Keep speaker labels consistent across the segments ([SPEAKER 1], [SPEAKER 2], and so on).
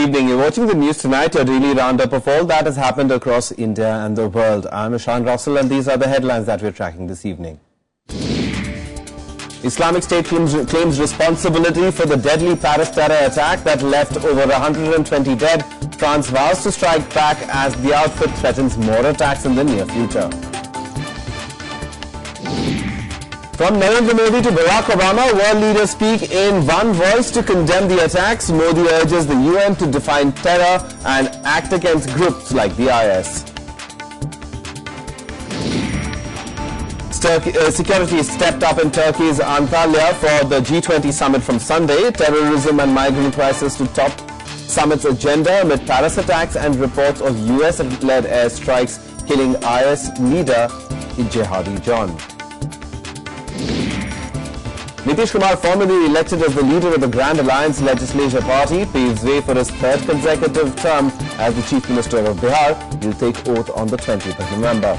[SPEAKER 1] evening. You're watching the news tonight, your daily roundup of all that has happened across India and the world. I'm Ishan Russell and these are the headlines that we're tracking this evening. Islamic State claims responsibility for the deadly Paris terror attack that left over 120 dead. France vows to strike back as the outfit threatens more attacks in the near future. From Narendra Modi to Barack Obama, world leaders speak in one voice to condemn the attacks. Modi urges the UN to define terror and act against groups like the IS. Security stepped up in Turkey's Antalya for the G20 summit from Sunday. Terrorism and migrant crisis to top summit's agenda amid Paris attacks and reports of US-led airstrikes killing IS leader Jihadi John. Nitish Kumar, formally elected as the leader of the Grand Alliance Legislature Party, paves way for his third consecutive term as the Chief Minister of Bihar. He will take oath on the 20th of November.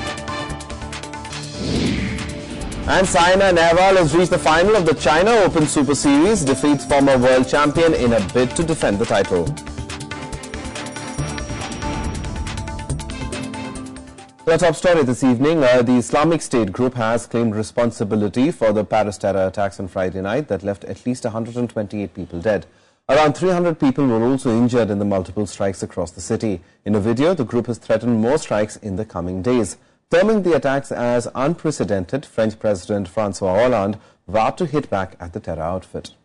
[SPEAKER 1] And Saina Nehwal has reached the final of the China Open Super Series, defeats former world champion in a bid to defend the title. The top story this evening, the Islamic State group has claimed responsibility for the Paris terror attacks on Friday night that left at least 128 people dead. Around 300 people were also injured in the multiple strikes across the city. In a video, the group has threatened more strikes in the coming days. Terming the attacks as unprecedented, French President François Hollande vowed to hit back at the terror outfit.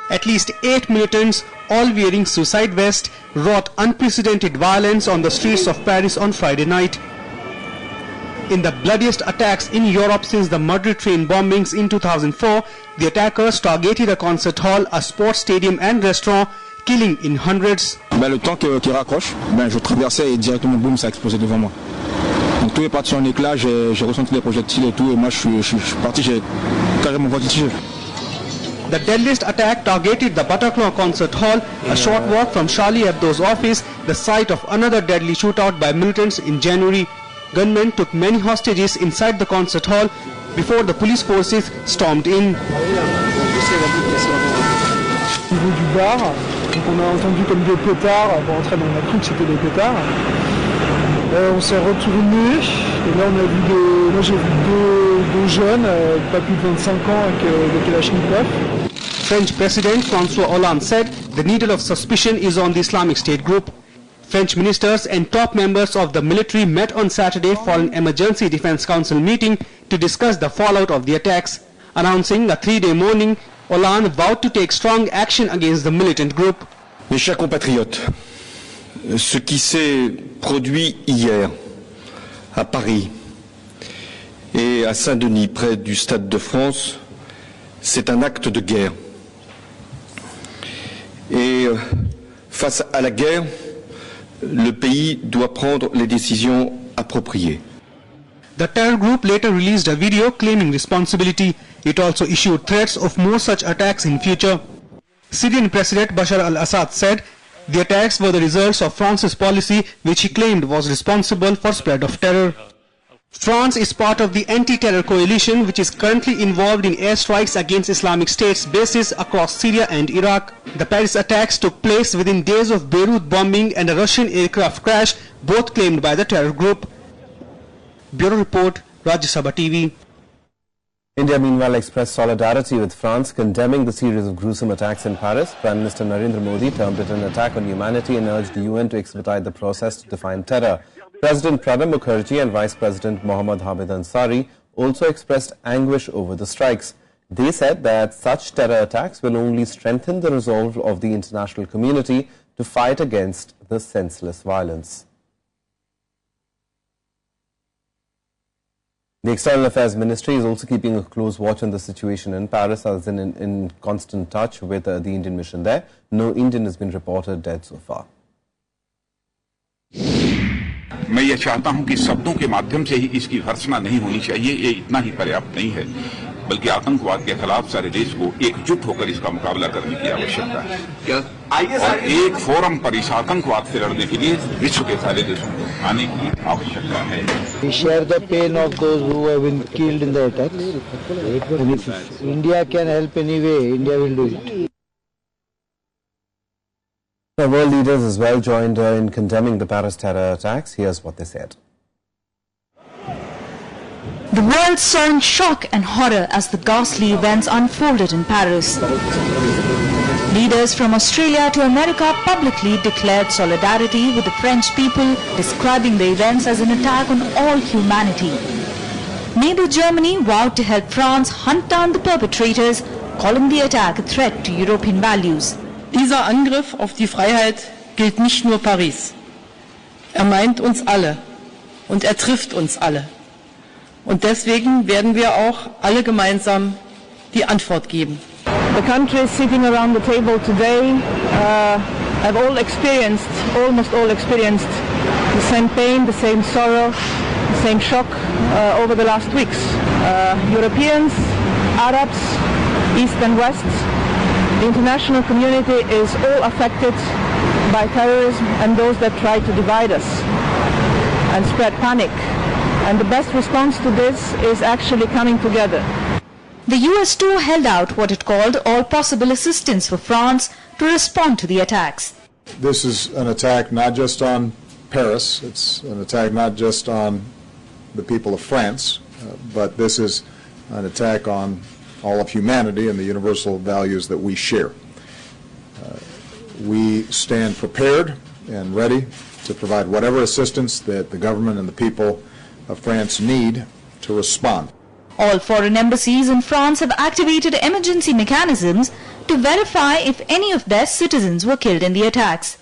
[SPEAKER 2] At least 8 militants, all wearing suicide vests, wrought unprecedented violence on the streets of Paris on Friday night. In the bloodiest attacks in Europe since the murder train bombings in 2004, the attackers targeted a concert hall, a sports stadium and restaurant, killing in hundreds.
[SPEAKER 3] Le temps qui raccroche, je traversais et directement boum, ça a explosé devant moi. Donc tout est parti en éclats, j'ai ressenti les projectiles et tout, et moi je suis parti, j'ai carrément voltigé.
[SPEAKER 2] The deadliest attack targeted the Bataclan concert hall, a short walk from Charlie Hebdo's office, the site of another deadly shootout by militants in January. Gunmen took many hostages inside the concert hall before the police forces stormed in.
[SPEAKER 4] Au niveau du bar, donc on a entendu comme des pétards, pour entrer on a cru que c'était des pétards. On s'est retourné et là on a vu moi j'ai vu deux jeunes, pas plus de 25 ans avec des kalachnikovs.
[SPEAKER 2] French President François Hollande said the needle of suspicion is on the Islamic State group. French ministers and top members of the military met on Saturday for an emergency defense council meeting to discuss the fallout of the attacks. Announcing a 3-day mourning, Hollande vowed to take strong action against the militant group.
[SPEAKER 5] Mes chers compatriotes, ce qui s'est produit hier à Paris et à Saint-Denis, près du Stade de France, c'est un acte de guerre. Et face à la guerre, le pays doit prendre les décisions appropriées.
[SPEAKER 2] The terror group later released a video claiming responsibility. It also issued threats of more such attacks in future. Syrian President Bashar al-Assad said the attacks were the results of France's policy, which he claimed was responsible for spread of terror. France is part of the anti-terror coalition, which is currently involved in airstrikes against Islamic State's bases across Syria and Iraq. The Paris attacks took place within days of Beirut bombing and a Russian aircraft crash, both claimed by the terror group. Bureau Report, Rajya Sabha TV.
[SPEAKER 1] India meanwhile expressed solidarity with France, condemning the series of gruesome attacks in Paris. Prime Minister Narendra Modi termed it an attack on humanity and urged the UN to expedite the process to define terror. President Pranab Mukherjee and Vice President Mohammad Hamid Ansari also expressed anguish over the strikes. They said that such terror attacks will only strengthen the resolve of the international community to fight against the senseless violence. The External Affairs Ministry is also keeping a close watch on the situation in Paris, as in constant touch with the Indian mission there. No Indian has been reported dead so far.
[SPEAKER 6] मैं ये चाहता हूं कि शब्दों के माध्यम से ही इसकी भर्त्सना नहीं होनी चाहिए, ये इतना ही पर्याप्त नहीं है, बल्कि आतंकवाद के खिलाफ सारे देश को एकजुट होकर इसका मुकाबला करने की आवश्यकता है और एक फोरम पर इस आतंकवाद से लड़ने के लिए विश्व के सारे देशों को आने की आवश्यकता है।
[SPEAKER 7] We share the pain of those who have been killed in the attacks. And if India can help any way, India will do it.
[SPEAKER 1] The world leaders as well joined in condemning the Paris terror attacks. Here's what they said.
[SPEAKER 8] The world saw in shock and horror as the ghastly events unfolded in Paris. Leaders from Australia to America publicly declared solidarity with the French people, describing the events as an attack on all humanity. Neighbour Germany vowed to help France hunt down the perpetrators, calling the attack a threat to European values.
[SPEAKER 9] Dieser Angriff auf die Freiheit gilt nicht nur Paris. Er meint uns alle und er trifft uns alle. Und deswegen werden wir auch alle gemeinsam die Antwort geben.
[SPEAKER 10] The countries sitting around the table today have almost all experienced the same pain, the same sorrow, the same shock over the last weeks. Europeans, Arabs, East and West, the international community is all affected by terrorism and those that try to divide us and spread panic. And the best response to this is actually coming together.
[SPEAKER 8] The US too held out what it called all possible assistance for France to respond to the attacks.
[SPEAKER 11] This is an attack not just on Paris, it's an attack not just on the people of France, but this is an attack on all of humanity and the universal values that we share. We stand prepared and ready to provide whatever assistance that the government and the people of France need to respond.
[SPEAKER 8] All foreign embassies in France have activated emergency mechanisms to verify if any of their citizens were killed in the attacks.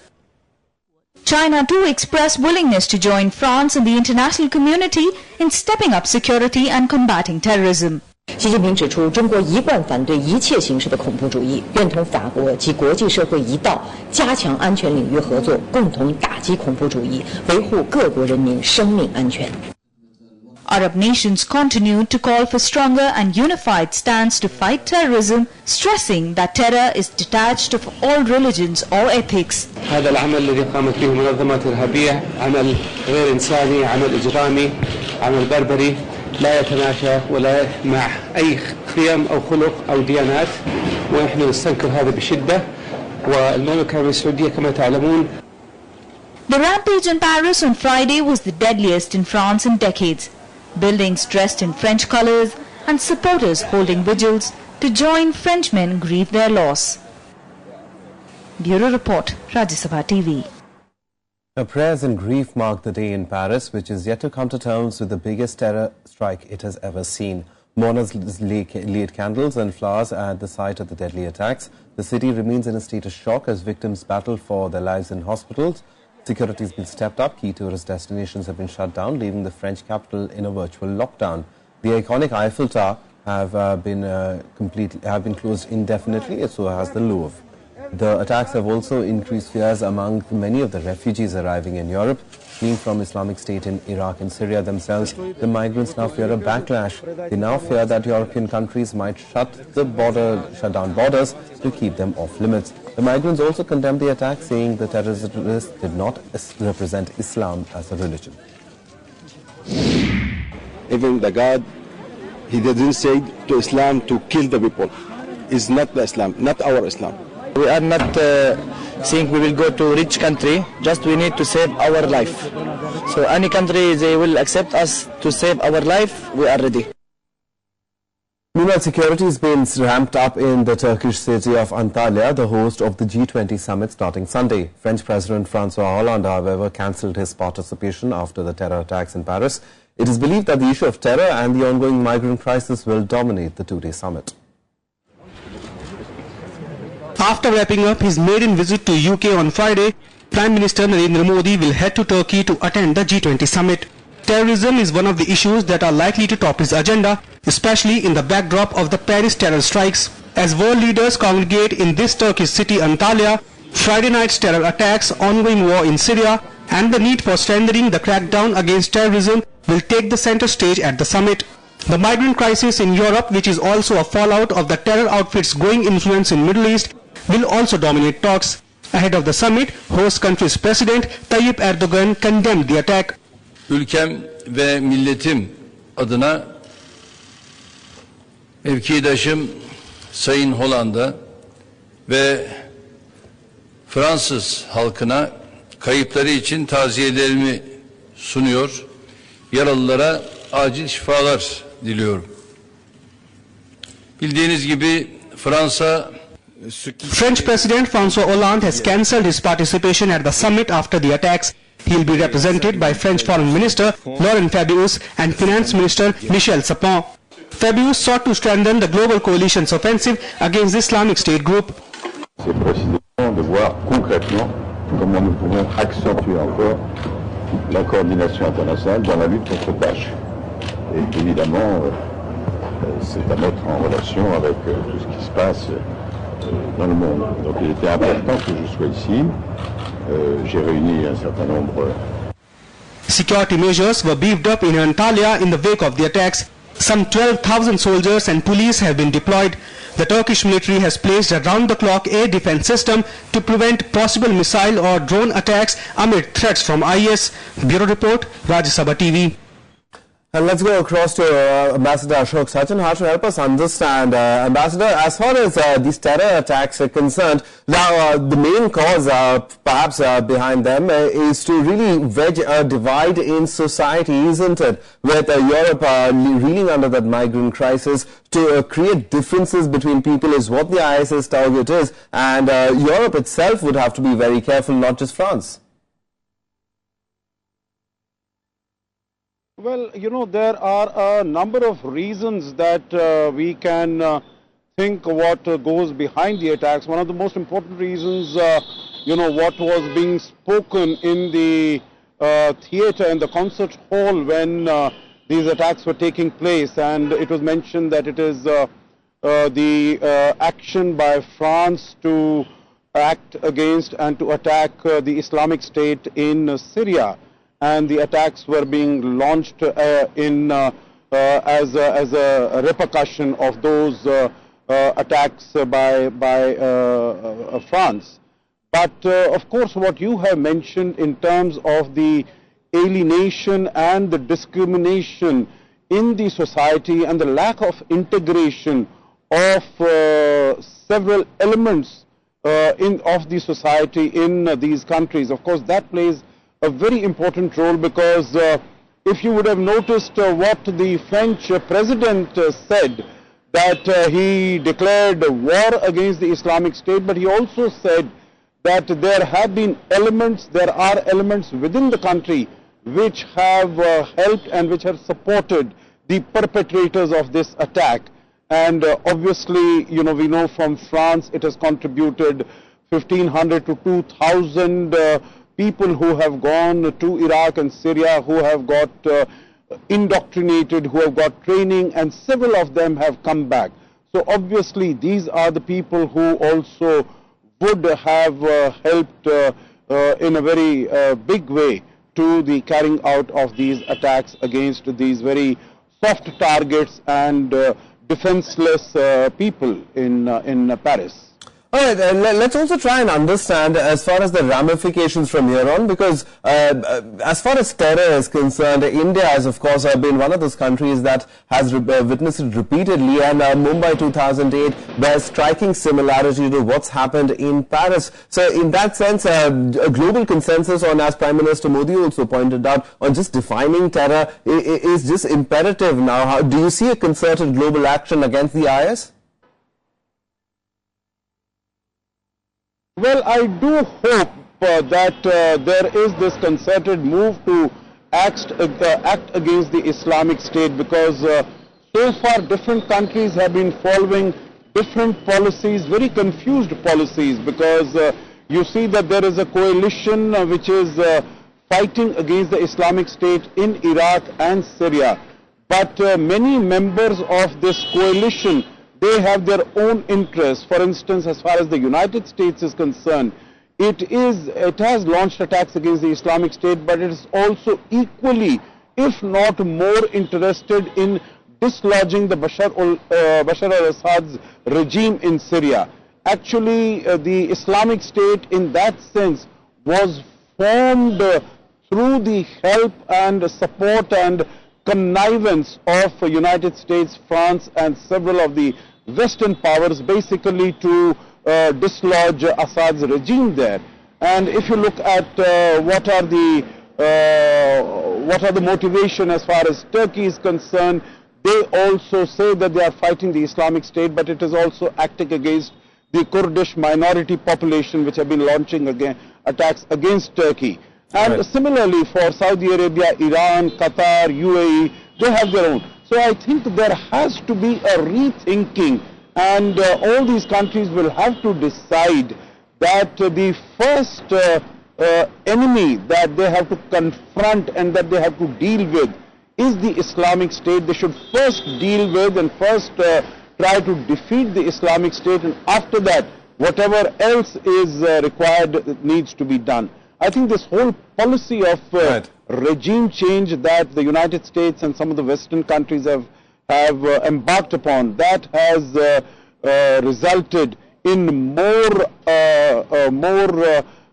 [SPEAKER 8] China too expressed willingness to join France and the international community in stepping up security and combating terrorism.
[SPEAKER 12] 习近平指出，中国一贯反对一切形式的恐怖主义，愿同法国及国际社会一道，加强安全领域合作，共同打击恐怖主义，维护各国人民生命安全。
[SPEAKER 8] Arab nations continued to call for stronger and unified stance to fight terrorism, stressing that terror is detached of all religions or ethics.
[SPEAKER 13] هذا العمل الذي قامت به منظمات إرهابية عمل غير إنساني، عمل إجرامي، عمل بربري، لا يتماشى ولا مع أي قيم أو خلق أو ديانات، ونحن نستنكر هذا بشدة. والمملكة العربية السعودية كما تعلمون.
[SPEAKER 8] The rampage in Paris on Friday was the deadliest in France in decades. Buildings dressed in French colours and supporters holding vigils to join Frenchmen grieve their loss. Bureau Report, Rajya Sabha TV.
[SPEAKER 1] Prayers and grief marked the day in Paris, which is yet to come to terms with the biggest terror strike it has ever seen. Mourners laid candles and flowers at the site of the deadly attacks. The city remains in a state of shock as victims battle for their lives in hospitals. Security has been stepped up. Key tourist destinations have been shut down, leaving the French capital in a virtual lockdown. The iconic Eiffel Tower have been closed indefinitely, so has the Louvre. The attacks have also increased fears among many of the refugees arriving in Europe. Fleeing from Islamic State in Iraq and Syria themselves, the migrants now fear a backlash. They now fear that European countries might shut down borders to keep them off limits. The migrants also condemned the attack, saying the terrorists did not represent Islam as a religion.
[SPEAKER 14] Even the God, he didn't say to Islam to kill the people. It's not the Islam, not our Islam.
[SPEAKER 7] We are not saying we will go to a rich country, just we need to save our life. So any country they will accept us to save our life, we are ready.
[SPEAKER 1] Meanwhile, security has been ramped up in the Turkish city of Antalya, the host of the G20 summit starting Sunday. French President François Hollande, however, cancelled his participation after the terror attacks in Paris. It is believed that the issue of terror and the ongoing migrant crisis will dominate the two-day summit.
[SPEAKER 2] After wrapping up his maiden visit to UK on Friday, Prime Minister Narendra Modi will head to Turkey to attend the G20 summit. Terrorism is one of the issues that are likely to top his agenda, especially in the backdrop of the Paris terror strikes. As world leaders congregate in this Turkish city Antalya, Friday night's terror attacks, ongoing war in Syria and the need for strengthening the crackdown against terrorism will take the center stage at the summit. The migrant crisis in Europe, which is also a fallout of the terror outfit's growing influence in Middle East, will also dominate talks. Ahead of the summit, host country's President Tayyip Erdogan condemned the attack.
[SPEAKER 15] Ülkem ve milletim adına mevkidaşım Sayın Hollanda ve Fransız halkına kayıpları için taziyelerimi sunuyor. Yaralılara acil şifalar diliyorum. Bildiğiniz gibi
[SPEAKER 2] French President François Hollande has cancelled his participation at the summit after the attacks. He will be represented by French Foreign Minister Laurent Fabius and Finance Minister Michel Sapin. Fabius sought to strengthen the global coalition's offensive against the Islamic State group.
[SPEAKER 16] C'est précisément de voir concrètement comment nous pouvons accentuer encore la coordination internationale dans la lutte contre Daesh. Et évidemment, c'est à mettre en relation avec tout ce qui se passe dans le monde. Donc il était important que je sois ici. J'ai réuni un certain nombre.
[SPEAKER 2] Security measures were beefed up in Antalya in the wake of the attacks. Some 12,000 soldiers and police have been deployed. The Turkish military has placed a round-the-clock air defense system to prevent possible missile or drone attacks amid threats from IS. Bureau Report, Rajya Sabha TV.
[SPEAKER 1] And let's go across to Ambassador Ashok Sachin to help us understand, Ambassador, as far as these terror attacks are concerned, now the main cause perhaps behind them is to really wedge a divide in society, isn't it? With Europe reeling under that migrant crisis, to create differences between people is what the IS's target is, and Europe itself would have to be very careful, not just France.
[SPEAKER 17] Well, you know, there are a number of reasons that we can think what goes behind the attacks. One of the most important reasons, you know, what was being spoken in the theater, in the concert hall when these attacks were taking place. And it was mentioned that it is the action by France to act against and to attack the Islamic State in Syria. And the attacks were being launched as a repercussion of those attacks by France. But of course, what you have mentioned in terms of the alienation and the discrimination in the society and the lack of integration of several elements of the society in these countries, of course, that plays a very important role, because if you would have noticed what the French president said, that he declared war against the Islamic State, but he also said that there have been elements, there are elements within the country which have helped and which have supported the perpetrators of this attack. And obviously, you know, we know from France it has contributed 1,500 to 2,000 people who have gone to Iraq and Syria, who have got indoctrinated, who have got training, and several of them have come back. So obviously these are the people who also would have helped in a very big way to the carrying out of these attacks against these very soft targets and defenseless people in Paris.
[SPEAKER 1] All right, let's also try and understand as far as the ramifications from here on, because as far as terror is concerned, India has, of course, been one of those countries that has witnessed it repeatedly, and Mumbai 2008 bears striking similarity to what's happened in Paris. So in that sense, a global consensus on, as Prime Minister Modi also pointed out, on just defining terror is just imperative now. Do you see a concerted global action against the IS?
[SPEAKER 17] Well, I do hope that there is this concerted move to act against the Islamic State, because so far different countries have been following different policies, very confused policies, because you see that there is a coalition which is fighting against the Islamic State in Iraq and Syria. But many members of this coalition, they have their own interests. For instance, as far as the United States is concerned, it has launched attacks against the Islamic State, but it is also equally, if not more, interested in dislodging the Bashar al-Assad's regime in Syria. Actually, the Islamic State in that sense was formed through the help and support and connivance of United States, France and several of the Western powers, basically to dislodge Assad's regime there. And if you look at what are the motivation as far as Turkey is concerned, they also say that they are fighting the Islamic State, but it is also acting against the Kurdish minority population, which have been launching attacks against Turkey. And similarly for Saudi Arabia, Iran, Qatar, UAE, they have their own. So I think there has to be a rethinking, and all these countries will have to decide that the first enemy that they have to confront and that they have to deal with is the Islamic State. They should first deal with and first try to defeat the Islamic State, and after that whatever else is required needs to be done. I think this whole policy of regime change that the United States and some of the Western countries have embarked upon, that has resulted in more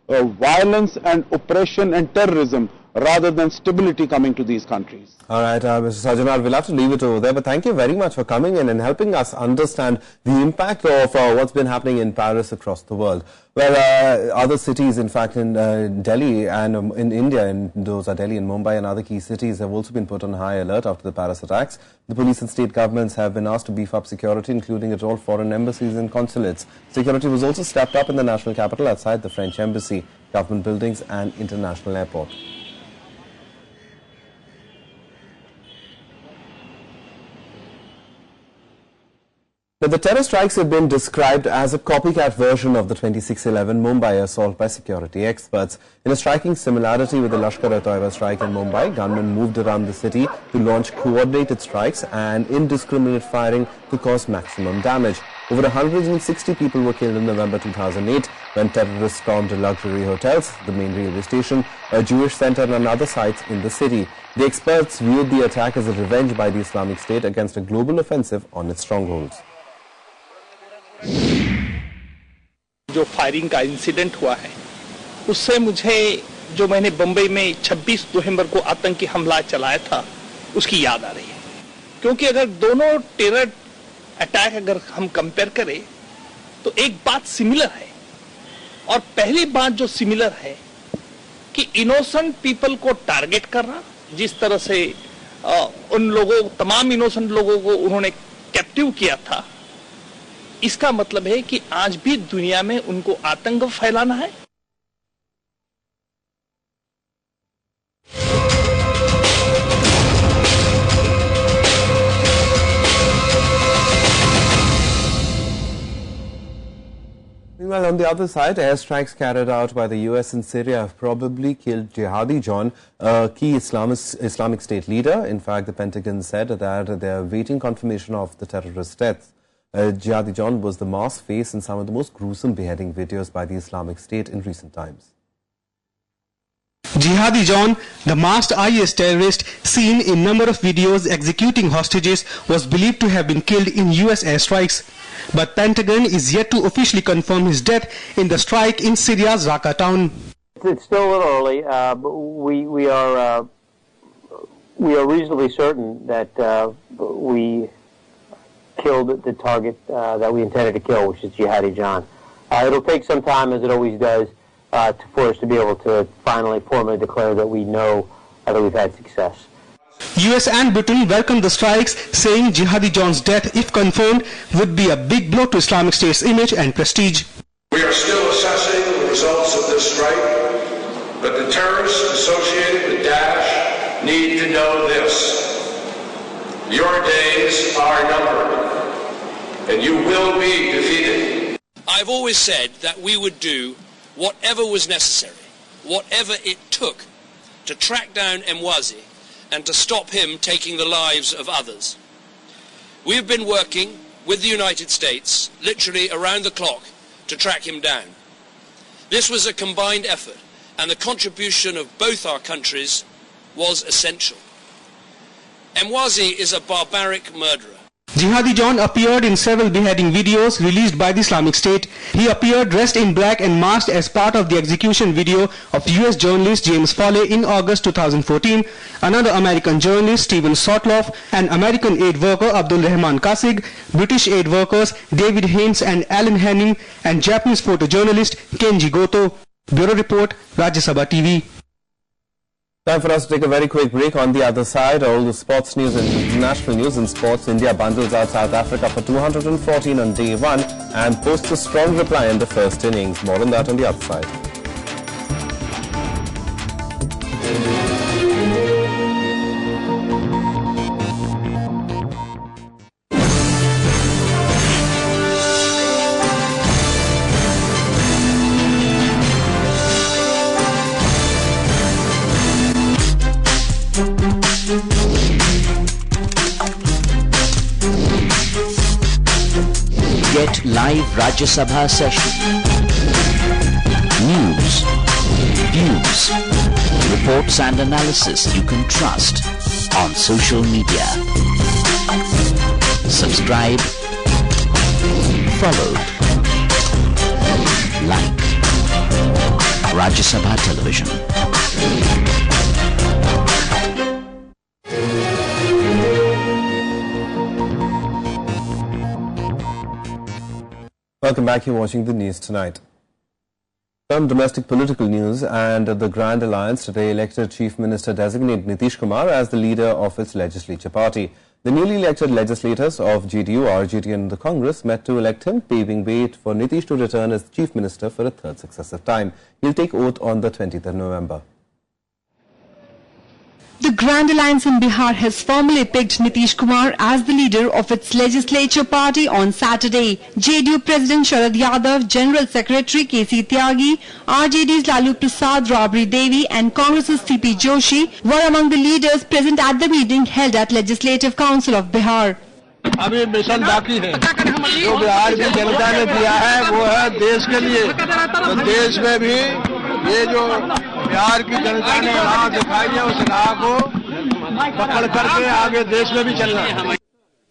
[SPEAKER 17] violence and oppression and terrorism rather than stability coming to these countries.
[SPEAKER 1] All right, Mr. Sajjanar, we'll have to leave it over there, but thank you very much for coming in and helping us understand the impact of what's been happening in Paris across the world. Well, other cities, in fact, in Delhi and in India, and those are Delhi and Mumbai and other key cities, have also been put on high alert after the Paris attacks. The police and state governments have been asked to beef up security, including at all foreign embassies and consulates. Security was also stepped up in the national capital outside the French embassy, government buildings and international airport. Now, the terror strikes have been described as a copycat version of the 26/11 Mumbai assault by security experts. In a striking similarity with the Lashkar-e-Toiba strike in Mumbai, gunmen moved around the city to launch coordinated strikes and indiscriminate firing to cause maximum damage. Over 160 people were killed in November 2008 when terrorists stormed luxury hotels, the main railway station, a Jewish center and other sites in the city. The experts viewed the attack as a revenge by the Islamic State against a global offensive on its strongholds.
[SPEAKER 18] जो firing का incident हुआ है उससे मुझे जो मैंने बंबई में 26 नवंबर को आतंकी हमला चलाया था उसकी याद आ रही है, क्योंकि अगर दोनों टेरर अटैक अगर हम कंपेयर करें तो एक बात सिमिलर है, और पहली बात जो सिमिलर है कि इनोसेंट पीपल को टारगेट करना, जिस तरह से उन लोगों तमाम इनोसेंट लोगों को उन्होंने कैप्टिव किया था, इसका मतलब है कि आज भी दुनिया में उनको आतंक फैलाना है।
[SPEAKER 1] Meanwhile, on the other side, airstrikes carried out by the US in Syria have probably killed Jihadi John, a key Islamic State leader. In fact, the Pentagon said that they are awaiting confirmation of the terrorist deaths. Jihadi John was the masked face in some of the most gruesome beheading videos by the Islamic State in recent times.
[SPEAKER 2] Jihadi John, the masked IS terrorist seen in number of videos executing hostages, was believed to have been killed in US airstrikes. But Pentagon is yet to officially confirm his death in the strike in Syria's Raqqa town.
[SPEAKER 19] It's still a little early, but we are reasonably certain that we killed the target that we intended to kill, which is Jihadi John. It'll take some time, as it always does, for us to be able to finally formally declare that we know that we've had success.
[SPEAKER 2] US and Britain welcomed the strikes, saying Jihadi John's death, if confirmed, would be a big blow to Islamic State's image and prestige.
[SPEAKER 20] We are still assessing the results of this strike, but the terrorists associated with Daesh need to know this. Your days are numbered, and you will be defeated.
[SPEAKER 21] I've always said that we would do whatever was necessary, whatever it took, to track down Mwazi and to stop him taking the lives of others. We've been working with the United States literally around the clock to track him down. This was a combined effort, and the contribution of both our countries was essential. Emwazi is a barbaric murderer.
[SPEAKER 2] Jihadi John appeared in several beheading videos released by the Islamic State. He appeared dressed in black and masked as part of the execution video of US journalist James Foley in August 2014. Another American journalist, Stephen Sotloff, and American aid worker Abdul Rahman Kasig, British aid workers David Haynes and Alan Henning, and Japanese photojournalist Kenji Goto. Bureau Report, Rajya Sabha TV.
[SPEAKER 1] Time for us to take a very quick break. On the other side, all the sports news and international news. In sports, India bundles out South Africa for 214 on day 1 and posts a strong reply in the first innings. More on that on the other side.
[SPEAKER 3] Get live Rajya Sabha session. News, views, reports and analysis you can trust on social media. Subscribe, follow, like Rajya Sabha Television.
[SPEAKER 1] Welcome back. You're watching the news tonight. Some domestic political news, and the Grand Alliance today elected Chief Minister designate Nitish Kumar as the leader of its legislature party. The newly elected legislators of JDU, RJD and the Congress met to elect him, paving way for Nitish to return as Chief Minister for a third successive time. He'll take oath on the 20th of November.
[SPEAKER 22] The Grand Alliance in Bihar has formally picked Nitish Kumar as the leader of its legislature party on Saturday. JDU President Sharad Yadav, General Secretary K.C. Tyagi, RJD's Lalu Prasad, Rabri Devi and Congress's C.P. Joshi were among the leaders present at the meeting held at Legislative Council of Bihar.
[SPEAKER 23] अभी mission बाकी है जो बिहार की जनता ने दिया है वो है देश के लिए तो देश में भी ये जो बिहार की जनता ने राह दिखाई है उस राह को पकड़ करके आगे देश में भी चलना है.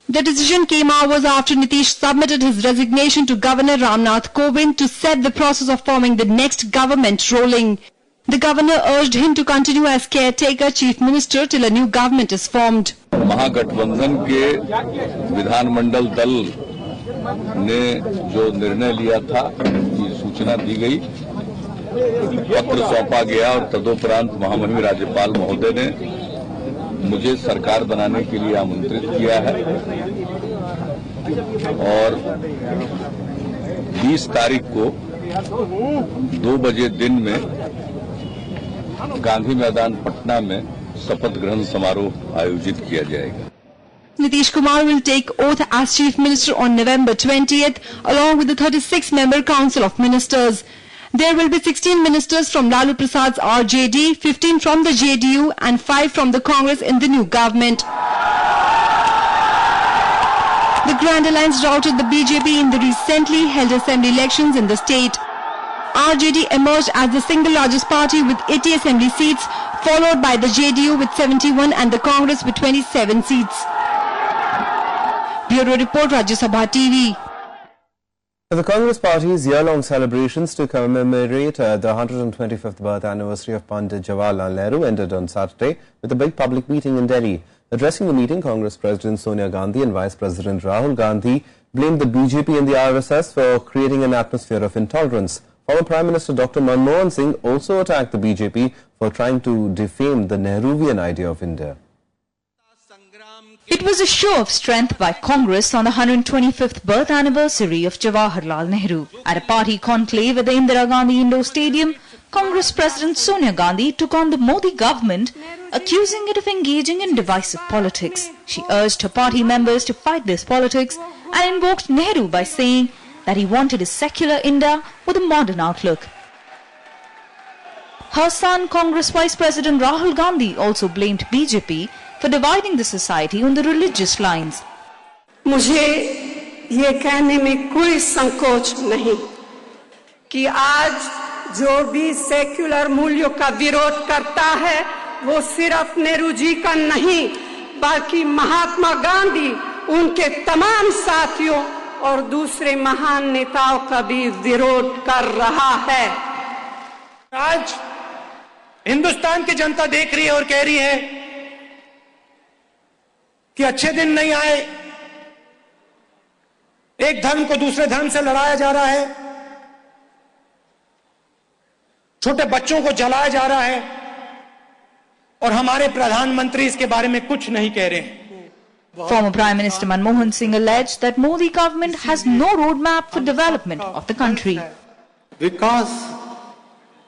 [SPEAKER 22] The decision came hours after Nitish submitted his resignation to Governor Ramnath Kovind to set the process of forming the next government rolling. The governor urged him to continue as caretaker chief minister till a new government is formed.
[SPEAKER 15] महागठबंधन के विधानमंडल दल ने जो निर्णय लिया था की सूचना दी गई, पत्र सौंपा गया और तदोपरांत महामहिम राज्यपाल महोदय ने मुझे सरकार बनाने के लिए आमंत्रित किया है और 20 तारीख को 2 बजे दिन में गांधी मैदान पटना में शपथ ग्रहण समारोह आयोजित किया जाएगा.
[SPEAKER 22] Nitish Kumar will take oath as Chief Minister on November 20th along with the 36-member Council of Ministers. There will be 16 ministers from Lalu Prasad's RJD, 15 from the JDU and 5 from the Congress in the new government. The Grand Alliance routed the BJP in the recently held assembly elections in the state. RJD emerged as the single largest party with 80 assembly seats, followed by the JDU with 71 and the Congress with 27 seats. Bureau Report, Rajya Sabha TV.
[SPEAKER 1] The Congress Party's year-long celebrations to commemorate the 125th birth anniversary of Pandit Jawaharlal Nehru ended on Saturday with a big public meeting in Delhi. Addressing the meeting, Congress President Sonia Gandhi and Vice President Rahul Gandhi blamed the BJP and the RSS for creating an atmosphere of intolerance. Former Prime Minister Dr. Manmohan Singh also attacked the BJP for trying to defame the Nehruvian idea of India.
[SPEAKER 8] It was a show of strength by Congress on the 125th birth anniversary of Jawaharlal Nehru. At a party conclave at the Indira Gandhi Indoor Stadium, Congress President Sonia Gandhi took on the Modi government, accusing it of engaging in divisive politics. She urged her party members to fight this politics and invoked Nehru by saying that he wanted a secular India with a modern outlook. Her son, Congress Vice President Rahul Gandhi, also blamed BJP for dividing the society on the religious lines.
[SPEAKER 24] मुझे ये कहने में कोई संकोच नहीं कि आज
[SPEAKER 4] जो भी सेक्युलर मूल्यों का विरोध करता है वो सिर्फ नेहरू जी का नहीं बल्कि महात्मा गांधी, उनके तमाम साथियों और दूसरे महान नेताओं का भी विरोध कर रहा है।
[SPEAKER 5] आज हिंदुस्तान की जनता देख रही है और कह रही है कि अच्छे दिन नहीं आए, एक धर्म को दूसरे धर्म से लड़ाया जा रहा है, छोटे बच्चों को जलाया जा रहा है और हमारे प्रधानमंत्री इसके बारे में कुछ नहीं कह रहे हैं।
[SPEAKER 8] Former Prime Minister Manmohan Singh alleged that Modi government has no roadmap for development of the country.
[SPEAKER 6] विकास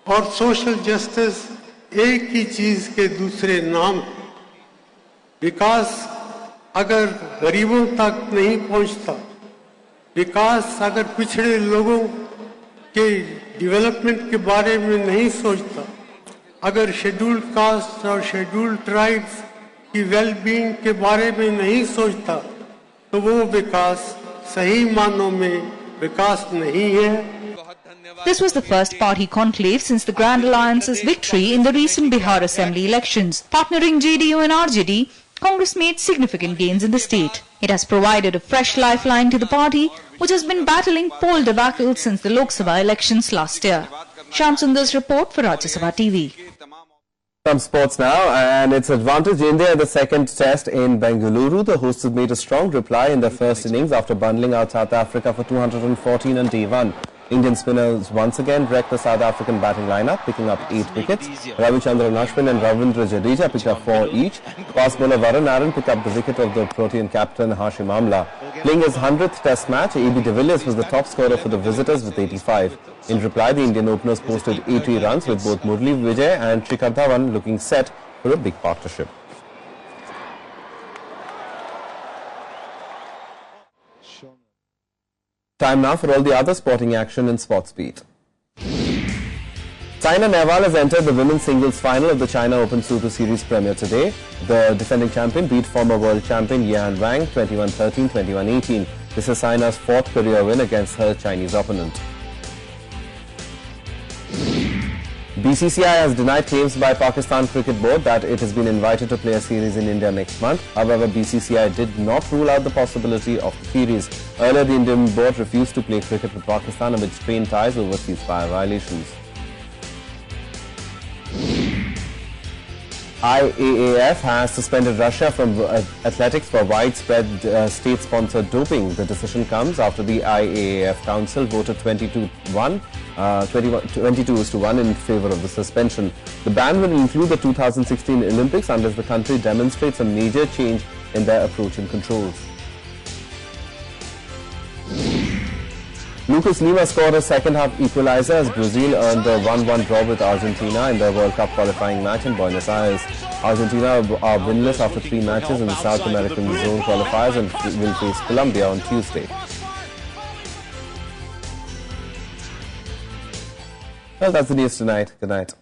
[SPEAKER 6] और सोशल जस्टिस एक ही चीज के दूसरे नाम है। विकास अगर गरीबों तक नहीं पहुंचता, विकास अगर पिछड़े लोगों के डेवलपमेंट के बारे में नहीं सोचता, अगर शेड्यूल्ड कास्ट और शेड्यूल्ड ट्राइब्स की वेलबींग के बारे में नहीं सोचता, तो वो विकास सही मानों में विकास नहीं है।
[SPEAKER 8] This was the first party conclave since the Grand Alliance's victory in the recent Bihar Assembly elections. Partnering JDU and RJD, Congress made significant gains in the state. It has provided a fresh lifeline to the party, which has been battling poll debacle since the Lok Sabha elections last year. Shyam Sundar's report for Rajya Sabha TV.
[SPEAKER 1] Some sports now, and its advantage India in the second test in Bengaluru. The hosts have made a strong reply in their first innings after bundling out South Africa for 214 on day one. Indian spinners once again wrecked the South African batting lineup, picking up 8 wickets. Ravichandran Ashwin and Ravindra Jadeja picked up 4 each. Fast bowler Varun Aaron picked up the wicket of the Protean captain Hashim Amla. Playing his 100th test match, AB de Villiers was the top scorer for the visitors with 85. In reply, the Indian openers posted 80 runs with both Murli Vijay and Shikhar Dhawan looking set for a big partnership. Time now for all the other sporting action in Sports Beat. Saina Nehwal has entered the women's singles final of the China Open Super Series premiere today. The defending champion beat former world champion Yan Wang 21-13, 21-18. This is Saina's 4th career win against her Chinese opponent. BCCI has denied claims by Pakistan Cricket Board that it has been invited to play a series in India next month. However, BCCI did not rule out the possibility of the series. Earlier, the Indian board refused to play cricket with Pakistan amid strained ties over ceasefire violations. IAAF has suspended Russia from athletics for widespread state-sponsored doping. The decision comes after the IAAF Council voted 22-1 in favour of the suspension. The ban will include the 2016 Olympics unless the country demonstrates a major change in their approach and controls. Lucas Lima scored a second-half equaliser as Brazil earned a 1-1 draw with Argentina in the World Cup qualifying match in Buenos Aires. Argentina are winless after 3 matches in the South American zone qualifiers and will face Colombia on Tuesday. Well, that's the news tonight. Good night.